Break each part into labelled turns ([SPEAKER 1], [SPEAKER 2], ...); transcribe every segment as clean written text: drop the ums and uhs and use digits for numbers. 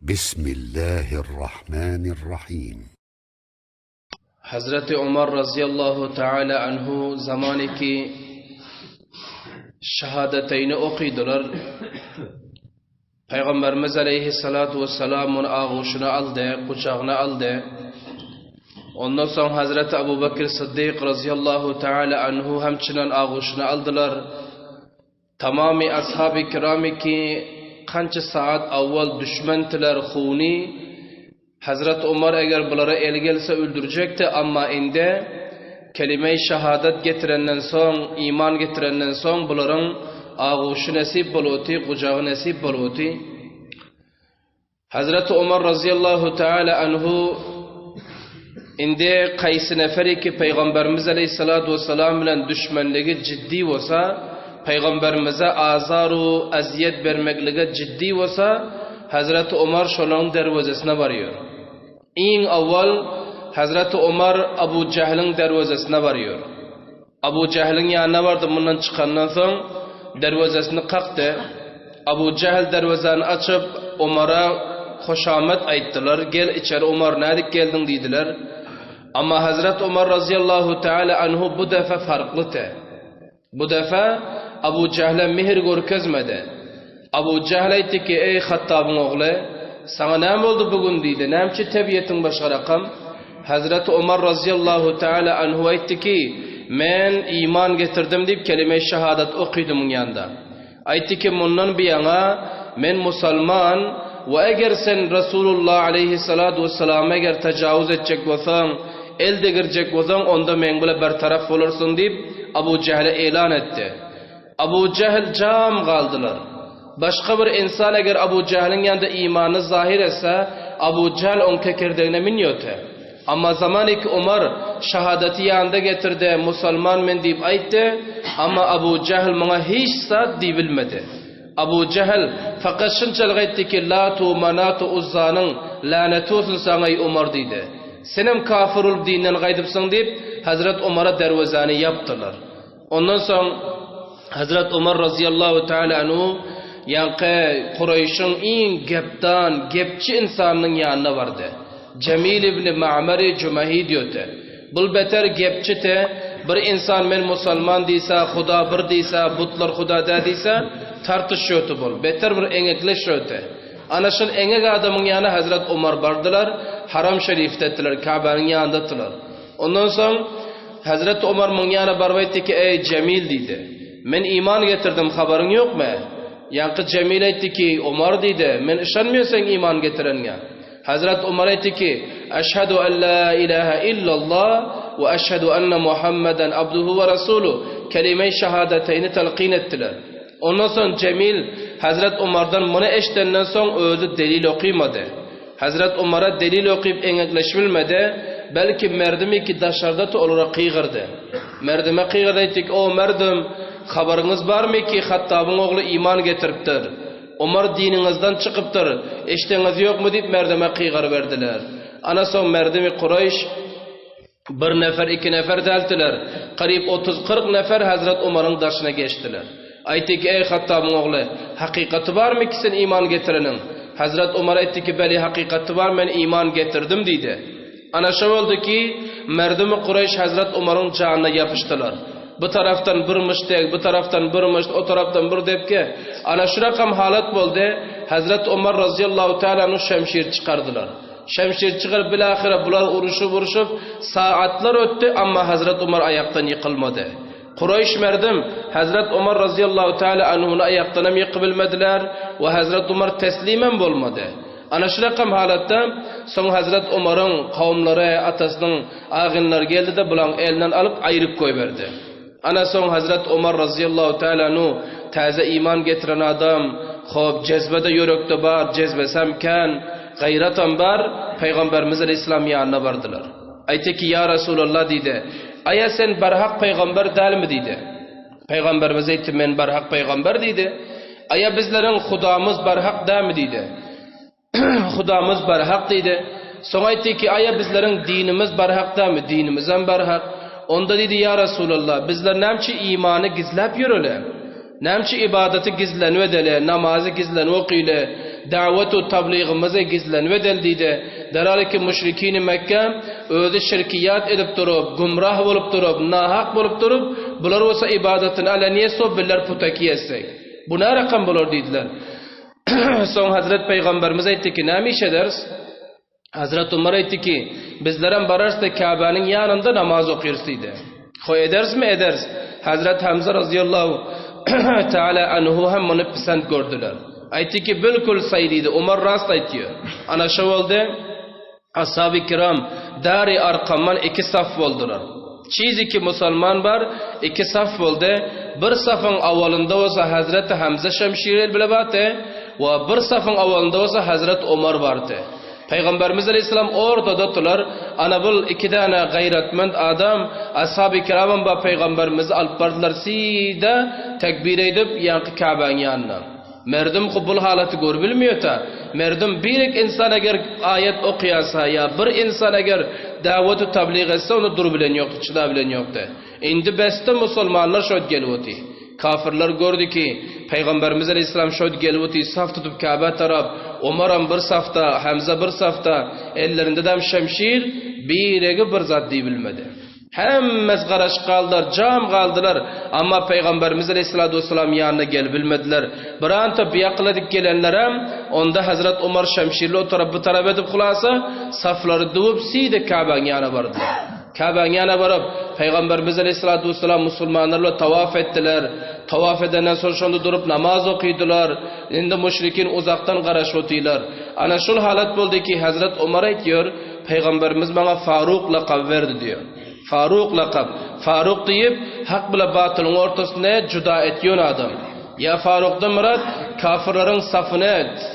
[SPEAKER 1] Bismillahirrahmanirrahim.
[SPEAKER 2] Hazreti Umar radıyallahu teala anhu zamaniki şehadeteyni okuydular. Peygamberimiz aleyhissalatu vesselam'ın ağuşunu aldı, kucağına aldı. Ondan sonra Hazreti Ebu Bekir Sıddık radıyallahu teala anhu hemçinin ağuşunu aldılar. Tamami ashab-ı kirami ki qancha saat avval düşmantilar xuni Hazreti Umar eğer bunları el gelse öldürecekti ama indi kelime-i şehadet getirenden son, iman getirenden son bunların ağuşu nasip buluti, kucağı nasip buluti. Hazreti Umar radıyallahu teala anhu indi qaysi neferi ki Peygamberimiz aleyhissalatu vesselam bilen düşmanlığı ciddi olsa, Peygamberimize azaru aziyet vermekliğe ciddi olsa, Hazreti Umar şolağın dervazesine varıyor. İn avval Hazreti Umar Abu Cehil'in dervazesine varıyor. Abu Cehil'in yanına vardı, bundan çıkandan sonra dervazesini kalktı. Abu Cehil dervazanı açıp Umar'a hoşamet ayttılar. Gel içeri Umar, neredik geldin dediler. Ama Hazreti Umar radıyallahu teala anhu bu defa farklıdır. Bu defa Abu Cehil'e mihir görkezmedi. Abu Cehil aytdı ki ey Hattab'ın oğlu sana ne oldu bugün dedi. Nemçi tebiyetin başka rakam. Hazreti Umar radıyallahu teala anhu aytdı ki men iman getirdim deyip kelime-i şehadet okuydum yanında. Aytdı ki bundan bir yana men musalman ve eğer sen Resulullah aleyhissalatu vesselam eğer tecavüz edecek olsan, elde girecek olsan onda men bile bertaraf olursun deyip Abu Cehil'e ilan etti. Abu Cehil cam kaldılar. Başka bir insan eğer Abu Cehil'in yanında imanı zahir etse, Abu Cehil onun kekirdeğine minyote. Ama zamaniki Umar şehadeti yanında getirdi, Müslüman men deyip aytti, ama Abu Cehil bana hiç saat diyebilmedi. Abu Cehil fakat şunçalık etti ki, Latu manatu uzzanın laneti olsun sana ey Umar dedi. Senem kafir olup dininden gaydıpsın deyip Hazreti Umar'a dervazanı yaptılar. Ondan sonra Hazreti Umar radıyallahu teala anhu yankı Kureyş'in en geptan, gepçi insanının yanına vardı. Cemil ibn Ma'mari Cümehi diyordu. Bul beter gepçi te, bir insan men musalman deyse, Xuda bir deyse, butlar Xuda da deyse, tartışıyordu bul. Beter bir engekleşiyordu. Anaşın engek adamın yanına Hazreti Umar bardılar, Haram Şerif'te ettiler, Kabe'nin yanında ettiler. Ondan sonra Hazreti Umar yanına barbaydı ki ey Cemil dedi. Men iman getirdim, haberin yok mu? Yankı Cemil etti ki Umar dedi, men işanmıyorsan iman getirenine. Hazreti Umar etti ki eşhedü en la ilahe illallah ve eşhedü enne Muhammeden abduhu ve rasuluhu kelime-i şehadeteyni telkin ettiler. Ondan sonra Cemil Hazreti Umar'dan bunu eşittenden sonra özü delil okuymadı. Hazreti Umar'a delil okuyup engekleşmilmedi. Belki merdimi ki dışarıda olarak kıygırdı. Merdime kıygırdı ettik, o merdim haberiniz var mı ki Hattab'ın oğlu iman getiriptir. Umar dininizden çıkıptır. Eşteniz yok mu deyip merdime kıygır verdiler. Ana son merdimi Kureyş bir nefer, iki nefer deltiler. Qarib 30-40 nefer Hazreti Umar'ın daşına geçtiler. Aytdı ki ey Hattab'ın oğlu hakikati var mı ki sen iman getirenin? Hazreti Umar etti ki beli hakikati var, ben iman getirdim dedi. Ana şu oldu ki merdimi Kureyş Hazreti Umar'ın canına yapıştılar. Bu taraftan bir müştek, bu taraftan bir müştek, o taraftan bir depke. Ana şu rakam halat oldu. Hazreti Umar radıyallahu teala'nın şemşir çıkardılar. Şemşir çıkarıp bilahire bular uruşup saatler öttü ama Hazreti Umar ayaktan yıkılmadı. Kureyş merdim Hazreti Umar radıyallahu teala anhu'nun ayaktan hem yıkıbilmediler ve Hazreti Umar teslimen olmadı. Ana şu rakam halatta son Hazreti Umar'ın kavimleri, atasının ağınlar geldi de bulan elinden alıp ayrıp koyverdi. Ana son Hazreti Umar radıyallahu teala anhu taze iman getiren adam, xo'p cezbede yürekte var, cezbesemken gayratan var, Peygamberimiz aleyhisselam yanına vardılar. Aytdı ki ya Resulullah dedi, aya sen barhaq peygamber değil mi dedi. Peygamberimiz aytdı men barhaq peygamber dedi. Aya bizlerin Xudamız barhaq değil mi dedi. Xudamız barhaq dedi. Sonra aytdı ki aya bizlerin dinimiz barhaq değil mi? Dinimizden barhaq. Onda dedi ya Resulullah bizler nemçi imanı gizlep yürüle. Nemçi ibadeti gizlenip edele, namazı gizlenip okuyla, davetu tabliğimize gizlenvedel deydi. Deraliki müşrikini Mekke özü şirkiyat edip durup, gumrah olup durup, nahak olup durup, bular olsa ibadetin alaniye sohbetler putaki etsek. Bu ne rakam bulur dediler. Son Hazret Peygamberimiz aytti ki ne iş ederiz? Hazret Umar aytti ki bizleren bararız da Kabe'nin yanında namaz okuyoruz dedi. Koy ederiz mi? Ederiz. Hazret Hamza radıyallahu teala anhu hem onu pisand gördüler. Aytti ki bilkul saydiydi. Umar rast aytıyor. Ana şu oldu. Ashab-ı kiram dari arkamdan iki saf oldular. Çiz iki Müslüman var, iki saf oldu. Bir safın avalında olsa Hazreti Hamza şemşirel bile batı ve bir safın avalında olsa Hazreti Umar vardı. Peygamberimiz Aleyhisselam ortada tular. Ana bul iki tane gayretmend adam ashab-ı kiramın ba Peygamberimizi alıp bardılar. Sida tekbir edip yankı Kabe'nin yanına. Merdum kubul halatı gör bilmiyor da. Merdum bir insan eğer ayet okuyasa ya bir insan eğer davetu tabliğ etse onu dur bilen yoktu, çıda bilen yoktu. Indi beste Müslümanlar şöyle gelivoti. Kafirler gördü ki Peygamberimiz Aleyhisselam şöyle gelivoti saf tutup Kabe taraf. Umarım bir safta, Hamza bir safta, ellerinde de şemşir biregi bir zat diye bilmedi. Hemmez garaş kaldılar, cam kaldılar. Ama Peygamberimiz Aleyhisselatü Vesselam yanına gel bilmediler. Bir anta biyakladık gelenlere onda Hazret Umar şemşirli o taraf bu taraf edip kulasa safları duvup siydi Kabe'nin yanına vardılar. Kabe'nin yanına varıp Peygamberimiz Aleyhisselatü Vesselam Müslümanlarla tavaf ettiler. Tavaf edenden sonra şunda durup namaz okuydular. Şimdi müşrikin uzaktan garaş otuyorlar. Ana şul halat oldu ki Hazret Umar aytıyor Peygamberimiz bana Faruk lakab verdi diyor. Faruk lakab. Faruk deyip hak bile batılın ortasına cüda etiyor adam. Ya Faruk'dan murat kafirlerin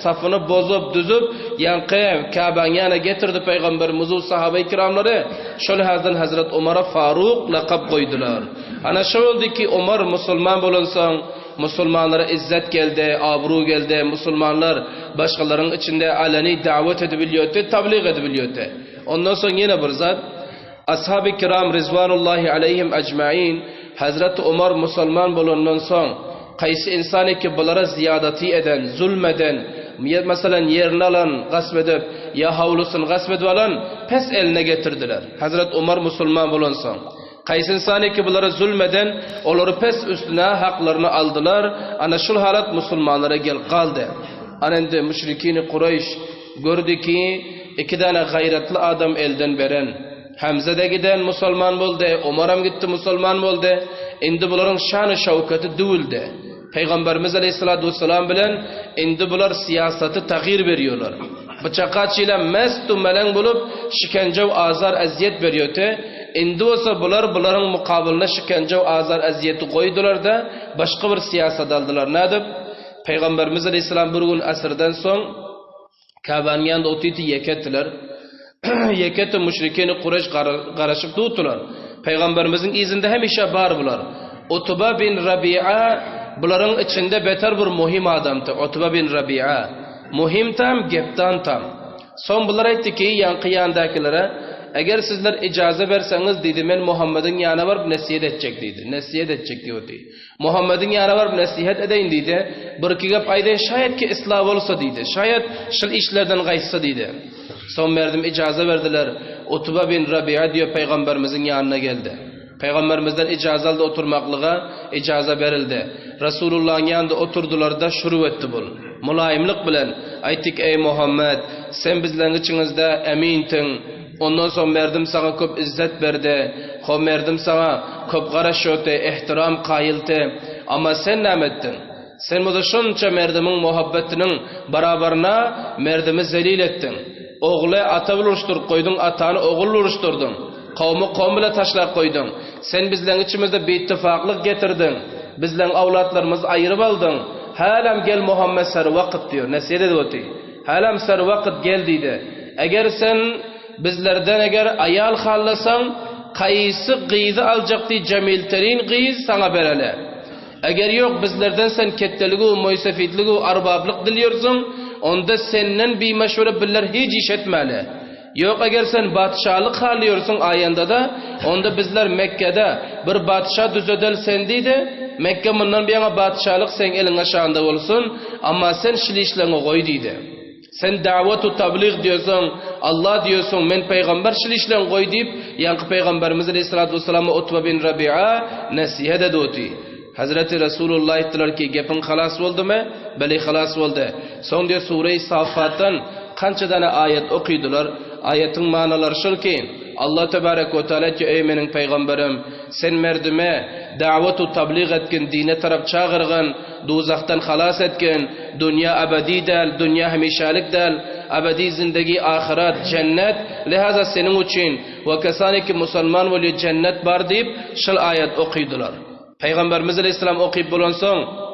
[SPEAKER 2] safını bozup düzüp yankı Kabe'nin yanına getirdi Peygamberimizin sahabe-i kiramları. Şöyle Hazret Umar'a Faruk lakab koydular. Ana şu oldu ki Umar Müslüman bulunsan Müslümanlara izzet geldi, abru geldi. Müslümanlar başkalarının içinde aleni davet edebiliyordu, tabliğ edebiliyordu. Ondan sonra yine bir zat Ashab-ı kiram Rizvanullahi aleyhim ecmain Hazreti Umar Müslüman bulundan sonra kaysi insanı ki bunlara ziyadati eden, zulmeden, mesela yerini alan, gasp edip, ya havlusunu gasp edip alan, pes eline getirdiler. Hazreti Umar Müslüman bulunsa. Kaysi insanı ki bunlara zulmeden, onları pes üstüne haklarını aldılar. Ana şul halat Müslümanlara gel kaldı. Anında müşrikini Kureyş gördü ki iki tane gayretli adam elden veren. Hamza da giden Müslüman oldu, Umar'am gitti Müslüman oldu. Indi bunların şanı şavkati düğüldü. Peygamberimiz Aleyhisselatü Vesselam bilen indi bunlar siyaseti tağyir veriyorlar. Bıçakaçıyla mestu melen bulup şikence azar eziyet veriyordu. Indi olsa bunların mukabilinde şikence azar eziyeti koydular da başka bir siyaset aldılar. Ne edip? Peygamberimiz Aleyhisselam bir gün asırdan son Kabe'nin yanında otuydu yekettiler. Yeketi müşrikini Kureyş karışıp tuttular. Peygamberimizin izinde hemişe var bular. Utba bin Rabi'a bunların içinde beter bir muhim adamdı. Utba bin Rabi'a. Muhim tam, geptan tam. Son bunlar etti ki yankı yandakilere eğer sizler icazı verseniz dedi men Muhammed'in yanına varıp nasihat edecek dedi. Nasihat edecek diyordu. Muhammed'in yanına varıp nasihat edeyim dedi. Bir iki gap ayda şayet ki ıslah olsa dedi. Şayet şıl işlerden gaysa dedi. Son verdim icazı verdiler. Utba bin Rabi'a diyor Peygamberimizin yanına geldi. Peygamberimizden icazı aldı oturmaklığa icazı verildi. Resulullah'ın yanında oturdular da şuru etti bul. Mulayimlik bilen ayttık ey Muhammed sen bizlerin içinizde emintin. Ondan sonra merdim sana köp izzet verdi. O merdim sana köp garaş öte, ihtiram kayıldı. Ama sen ne ettin? Sen bu da şunca merdimin muhabbetinin beraberine merdimi zelil ettin. Oğlu ata buluştur koydun, atanı oğul buluşturdun. Kavmi kavm bile taşlap koydun. Sen bizlerin içimizde bir ittifaklık getirdin. Bizlerin avlatlarımız ayırıp aldın. Halam gel Muhammed sarı vakit diyor. Nasihat ediyordu. Halam sarı vakit gel dedi. Eğer sen bizlerden eğer ayal hallasan kayısı gıydı alacaktı cemilterin gıyız sana berele. Eğer yok bizlerden sen ketteliği, moysefitliği, arbablık diliyorsun onda senden bir meşhur biller hiç iş etmeli. Yok eğer sen batşalık halıyorsun ayında da onda bizler Mekke'de bir batşa düzedel sendiydi Mekke bundan bir yana batşalık sen elin aşağında olsun ama sen şilişlerini koy deydi. Sen davetu tabliğ diyorsun, Allah diyorsun, men peygamber şilişlerini koy deyip yankı peygamberimiz aleyhissalatu vesselam'a Utba bin Rabi'a nasihat edoti. Hazreti Resulullah ettiler ki gepin halas oldu mu? Beli halas oldu. Son diyor Sure-i Safat'tan kança tane ayet okuydular. Ayetin manaları şul ki Allah Tebarek ve Teala ki ey menin peygamberim sen merdime davetu tabliğ etkin, dine taraf çağırgın, dozaktan halas etkin, dünya ebedi del, dünya hemişalik del, ebedi zindagi ahiret, cennet, lihaza senin için ve kesani ki musulman veli cennet var deyip şul ayet okuydular. Peygamberimiz Aleyhisselam okuyup bulan son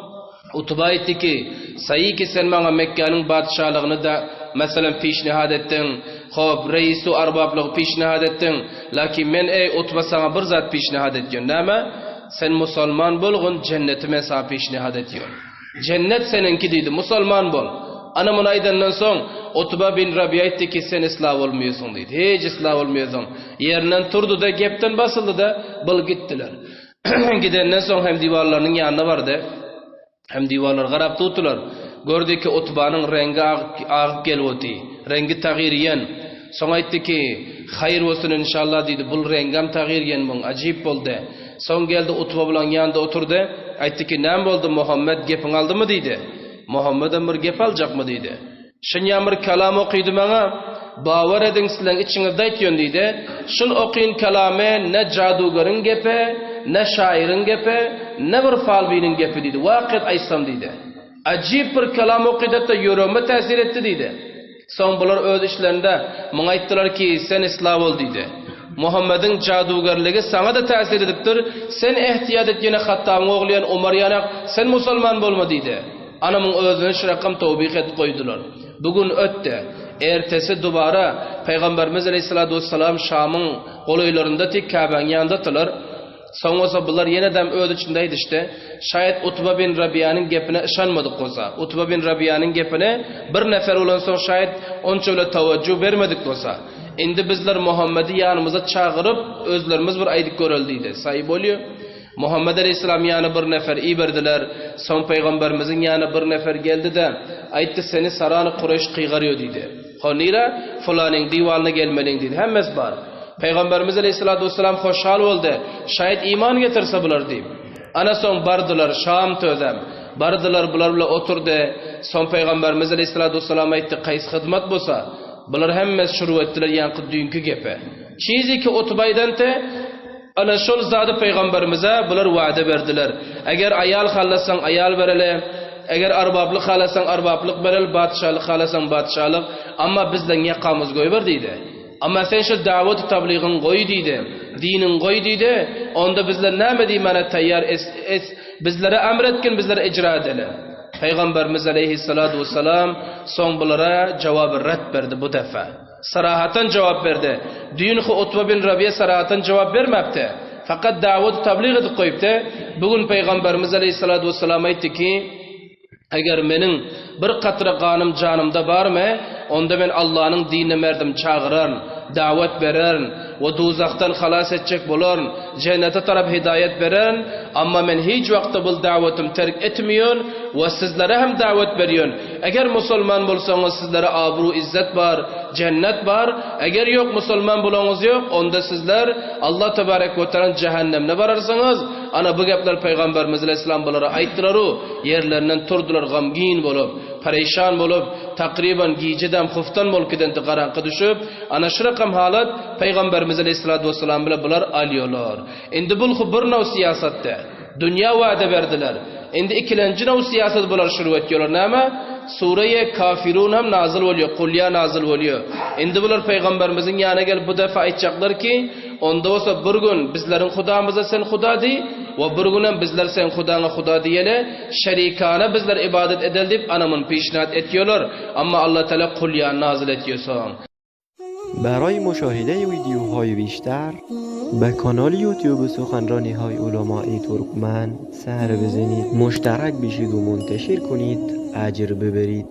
[SPEAKER 2] Utba etti ki sayı ki sen bana Mekke'nin batşalığını da mesela pişnihad ettin, hop reisu arbablığı pişnihad ettin, lakin men ey Utba sana bir zat pişnihad etken ama sen musulman bolgun cennetime sana pişnihad ediyor. Cennet seninki dedi, musulman bol. Ana munaydandan son Utba bin Rabia etti ki sen ıslah olmuyorsun dedi. Hiç ıslah olmuyorsun. Yerinden turdu da gepten basıldı da bıl gittiler. Gidenden son hem divarlarının yanına vardı. Hem divarlar garap tuttular. Gördü ki Utba'nın rengi ağıp gelvoti. Rengi tağiriyen. Sonra etti ki hayır olsun inşallah dedi. Bul rengam tağiriyen bun. Acayip oldu. Son geldi Utba bilan yanında oturdu. Etti ki nem oldu Muhammed gepin aldı mı dedi. Muhammed'den bir gep alacak mı dedi. Şunyan bir kalam okuydu bana. Bavar edin sizden içinizde etiyon dedi. Şun okuyun kalame ne cadugarın gepe, ne şairin gepe, ne bir falbinin gepe dedi. Vakit aysam dedi. Acayip bir kalam okuydu da yoruma tesir etti dedi. Son bular öz işlerinde bana ettiler ki sen ıslah ol dedi. Muhammed'in cadugarlığı sana da tesir ediptir. Sen ihtiyat et yine Hattab'ın oğlayan Umar yanak sen musulman bolma dedi. Anamın özünü şırakam tevbik et koydular. Bugün ötte. Ertesi dubara Peygamberimiz Aleyhisselatü Vesselam Şam'ın olaylarında tek Kabe'nin yanındadılar. Sonra bunlar yeniden öz içindeydi işte. Şayet Utba bin Rabia'nın gepine ışanmadık olsa. Utba bin Rabia'nın gepine bir nefer olan son şayet onca öyle teveccüh vermedik olsa. Şimdi bizler Muhammed'i yanımıza çağırıp özlerimiz bir aydık görüldüydü. Sahip oluyor. Muhammed Aleyhisselam yanı bir nefer iyi verdiler. Son peygamberimizin yanı bir nefer geldi de ayıttı seni saranı Kureyş kıygarıyor dedi. Honira fulanın divanına gelmelin dedi. Hemmes var. Peygamberimiz Aleyhisselatü Vesselam hoşhal oldu. Şayet iman getirse bular deyip. Ana son bardılar Şam tözem. Bardılar bular bile oturdu. Son Peygamberimiz Aleyhisselatü Vesselam ayıttı kays hizmet bolsa. Bular hemmes şuru ettiler yankı dünkü gepe. Çizi ki Utbay'dan te ana şol zadi peygamberimize bular vaade verdiler. Eğer ayal xallasan ayal berele, eğer arbablık xallasan arbablık berel, batşalık xallasan batşalık. Ama bizden yakamız goy ver deydi. Ama sen şu davet tabliğin goy deydi, dinin goy deydi. Onda bizler näme diýmene tayyar bizlere emretkin bizlere icra edelim. Peygamberimiz Aleyhissalatu vesselam son bulara cevabı ret verdi bu defa. Sarahatan cevap verdi. Dünkü Utba bin Rabia sarahatan cevap vermepti. Fakat davet tabliğ edip koyuptu. Bugün Peygamberimiz Aleyhissalatu vesselam aytdı ki eğer menin bir qatra qanım canımda var mı? Onda ben Allah'ın dinine merdim çağıran, davet veren ve dozaktan halas edecek bolan, cennete taraf hidayet veren. Ama men hiç vakti bu davetim terk etmiyor ve sizlere hem davet veriyor. Eğer musulman bolsanız sizlere abru izzet var, cennet var. Eğer yok musulman bolanız yok, onda sizler Allah Tebarek ve Teala cehennemine varırsınız. Ana bu gaplar Peygamberimiz Aleyhisselam bulara ayttılar o. Yerlerinden turdular gamgin bolup, perişan bolup, takriban giyiceden, huftan molkiden qaranqı düşüp, ana şu rakam halat Peygamberimiz Aleyhisselatü Vesselam bile bular alıyorlar. Endi bu bir nav siyasatte. Dünya vaade verdiler. Endi ikilenci nav siyaset bular şuru etkiyorlar. Nama? Sure-i Kafirun hem nazil oluyor. Kulya nazil oluyor. Endi bular Peygamberimizin yanına gelip bu defa aytacaklar ki onda olsa bir gün bizlerin Hudamıza sen Huda dey ve bir gün bizler sen Hudana Huda diyele şerikana bizler ibadet edel deyip anamın peşinat ediyorlar. Ama Allah Teala Kulya nazil ediyorsun.
[SPEAKER 3] برای مشاهده ویدیوهای بیشتر به کانال یوتیوب سخنرانی های علماء ترکمن سر بزنید، مشترک بشید و منتشر کنید، اجر ببرید.